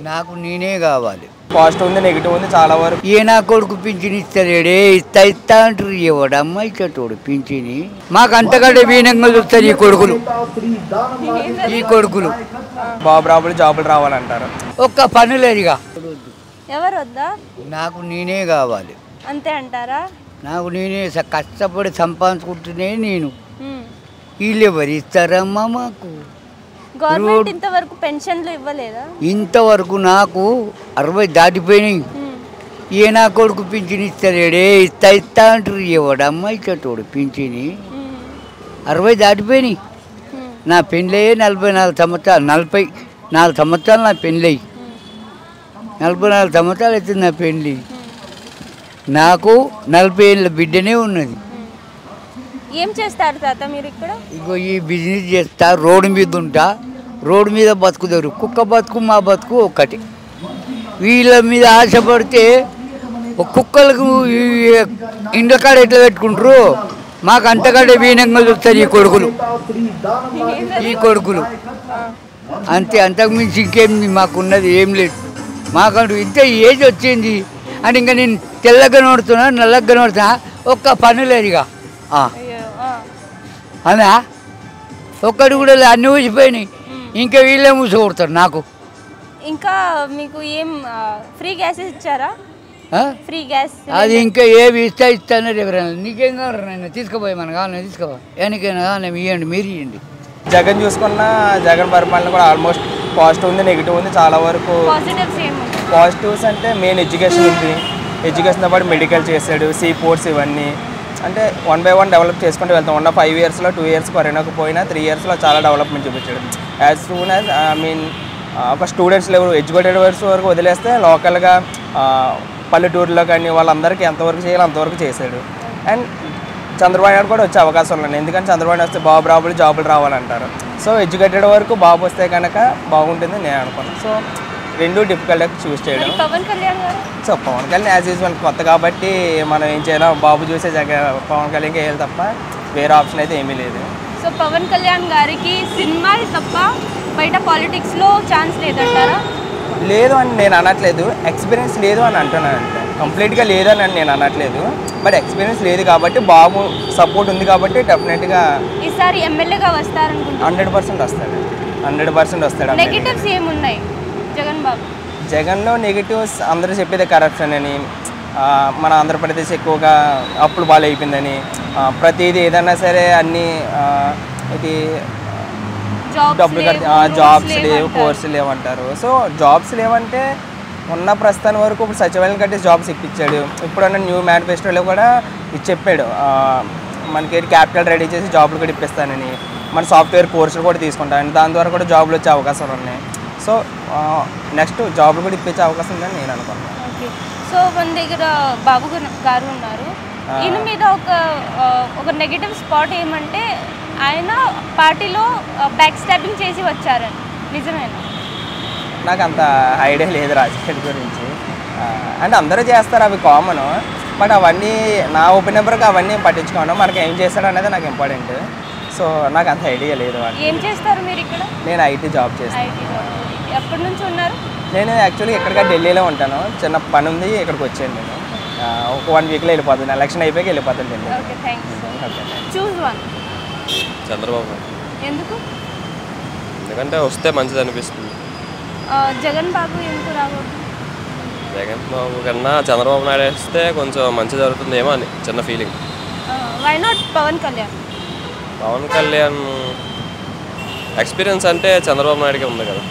నాకు నేనే కావాలి. పాజిటివ్ ఉంది, నెగిటివ్ ఉంది చాలా వరకు. ఏ నా కొడుకు పింఛన్ ఇస్తాడే, ఇస్తా అంటారు. ఎవడమ్మ ఇచ్చేటోడు పింఛని? మాకు అంతకంటే వీనంగా చూస్తారు ఈ కొడుకులు. బాబు రాబులు జాబులు రావాలంటారు. ఒక్క పని లేదుగా. ఎవరు వద్దా? నాకు నేనే కావాలి. అంతే అంటారా? నాకు నేనే కష్టపడి సంపాదించుకుంటునే నేను. వీళ్ళు ఎవరు ఇస్తారమ్మా మాకు? గవర్నమెంట్ ఇంతవరకు పెన్షన్లు ఇవ్వలేదా? ఇంతవరకు నాకు 60 దాటిపోయినాయి. ఏ నా కొడుకు పింఛన్ ఇస్తాడే, ఇస్తా అంటారు. ఎవడమ్మ ఇచ్చేటోడు పింఛని? 60 దాటిపోయినాయి. నా పెళ్ళి 44 సంవత్సరాలు, 44 సంవత్సరాలు నా పెళ్ళి. 44 సంవత్సరాలు అవుతుంది నా పెళ్ళి. నాకు 40 ఏళ్ళ బిడ్డనే ఉన్నది. ఏం చేస్తారు తాత మీరు ఇక్కడ? ఇగో ఈ బిజినెస్ చేస్తా, రోడ్డు మీద ఉంటా. రోడ్డు మీద బతుకుతారు. కుక్క బతుకు మా బతుకు ఒక్కటి. వీళ్ళ మీద ఆశపడితే కుక్కలకు ఇండ్ల కాడ ఎట్లా పెట్టుకుంటారు, మాకు అంతకంటే వీనంగా చూస్తారు ఈ కొడుకులు. అంతే, అంతకు మించి ఇంకేం మాకున్నది ఏం లేదు. మాకంటూ ఇంత ఏజ్ వచ్చింది అని ఇంకా నేను తెల్లగా నోడుతున్నా, నల్లగా నోడుతున్నా. ఒక్క పని లేదు ఇక. అనా ఒక్కడు కూడా అన్ని ఊసిపోయినాయి. ఇంకా వీళ్ళే మూసకొడతారు నాకు. ఇంకా మీకు ఏం ఫ్రీ గ్యాస్ ఇచ్చారా? ఫ్రీ గ్యాస్ అది ఇంకా ఏమి ఇస్తానన్నారు ఎవరైనా. నీకేం కావాలి నేను తీసుకుపోయి, మనకు కావాలి తీసుకోవాలి. ఎనికైనా కావాలి ఇవ్వండి, మీరు ఇవ్వండి. జగన్ చూసుకున్న జగన్ పరిపాలన కూడా ఆల్మోస్ట్ పాజిటివ్ ఉంది, నెగిటివ్ ఉంది చాలా వరకు. పాజిటివ్స్ అంటే మెయిన్ ఎడ్యుకేషన్ ఉంది. ఎడ్యుకేషన్తో పాటు మెడికల్ చేశాడు, సీ పోర్ట్స్ ఇవన్నీ. అంటే 1 by 1 డెవలప్ చేసుకుంటూ వెళ్తాం. ఉన్న 5 yearsలో 2 years కరోనాకపోయినా 3 yearsలో చాలా డెవలప్మెంట్ చూపించాడు. యాజ్ సూన్ యాజ్ ఒక స్టూడెంట్స్ లెవెల్, ఎడ్యుకేటెడ్ వరకు వదిలేస్తే లోకల్గా పల్లెటూరులో కానీ వాళ్ళందరికీ ఎంతవరకు చేయాలో అంతవరకు చేశాడు. అండ్ చంద్రబాబు నాయుడు కూడా వచ్చే అవకాశం ఉన్నాయి. ఎందుకంటే చంద్రబాబు నాయుడు వస్తే బాబు రాబులు జాబులు రావాలంటారు. సో ఎడ్యుకేటెడ్ వరకు బాబు వస్తే కనుక బాగుంటుంది నేను అనుకున్నాను. సో రెండు డిఫికల్ట్గా చూస్ చేయడం. So Pawan Kalyan as usual కొత్త కాబట్టి మనం ఏం చేయాలో బాబు చూసే పవన్ కళ్యాణ్కి వేయాలి తప్ప వేరే ఆప్షన్ అయితే ఏమీ లేదు. సో పవన్ కళ్యాణ్ గారికి సినిమాలు తప్ప బయట పాలిటిక్స్లో ఛాన్స్ లేదంటారా? లేదు అని నేను అనట్లేదు, ఎక్స్పీరియన్స్ లేదు అని అంటున్నాను. అంటే కంప్లీట్గా లేదు అని నేను అనట్లేదు, బట్ ఎక్స్పీరియన్స్ లేదు కాబట్టి బాబు సపోర్ట్ ఉంది కాబట్టి డెఫినెట్గా ఈసారి ఎమ్మెల్యేగా వస్తారనుకుంటున్నాను. 100% వస్తాడు, 100% వస్తాడు. నెగటివ్స్ ఏమున్నాయి జగన్ బాబు? జగన్లో నెగిటివ్స్ అందరూ చెప్పేది కరప్షన్ అని, మన ఆంధ్రప్రదేశ్ ఎక్కువగా అప్పులు బాగా అయిపోయిందని, ప్రతిదీ ఏదైనా సరే అన్నీ ఇది డబ్బులు కట్టి జాబ్స్ లేవు, కోర్సులు లేవంటారు. సో జాబ్స్ లేవంటే ఉన్న ప్రస్తుతం వరకు ఇప్పుడు సచివాలయం కట్టేసి జాబ్స్ ఇప్పించాడు. ఇప్పుడున్న న్యూ మేనిఫెస్టోలో కూడా ఇది చెప్పాడు, మనకి క్యాపిటల్ రెడీ చేసి జాబ్లు కూడా ఇప్పిస్తానని, మన సాఫ్ట్వేర్ కోర్సులు కూడా తీసుకుంటానని, దాని ద్వారా కూడా జాబ్లు వచ్చే అవకాశాలు ఉన్నాయి. సో నెక్స్ట్ జాబ్లు కూడా ఇప్పించే అవకాశం ఉందని నేను అనుకున్నాను. సో మన దగ్గర బాబు గారు ఉన్నారు. ఈయన మీద ఒక నెగిటివ్ స్పాట్ ఏమంటే ఆయన పార్టీలో బ్యాక్ స్టాబింగ్ చేసి వచ్చారని, నిజమేనా? నాకు అంత ఐడియా లేదు రాజకీయాల గురించి. అంటే అందరూ చేస్తారు, అవి కామన్. బట్ అవన్నీ నా ఒపీనియన్ వరకు అవన్నీ పట్టించుకోవడం, మనకి ఏం చేస్తాడు అనేది నాకు ఇంపార్టెంట్. సో నాకు అంత ఐడియా లేదు. ఏం చేస్తారు మీరు ఇక్కడ? నేను ఐటీ జాబ్ చేస్తాను. ఎప్పటి నుంచి ఉన్నారు? నేను యాక్చువల్లీ ఇక్కడికి ఢిల్లీలో ఉంటాను. చిన్న పని ఉంది, ఇక్కడికి వచ్చాను. నేను ఒక 1 weekలో వెళ్ళిపోతాను. ఎలక్షన్ అయిపోయి వెళ్ళిపోతాను ఢిల్లీ. చంద్రబాబు. ఎందుకు? ఎందుకంటే వస్తే మంచిది అనిపిస్తుంది. జగన్ బాబు ఎందుకు రాకూడదు? జగన్ బాబు కన్నా చంద్రబాబు నాయుడు వస్తే కొంచెం మంచి జరుగుతుందేమో అని చిన్న feeling. Why not Pawan Kalyan? Pawan Kalyan experience అంటే చంద్రబాబు నాయుడుకే ఉంది కదా.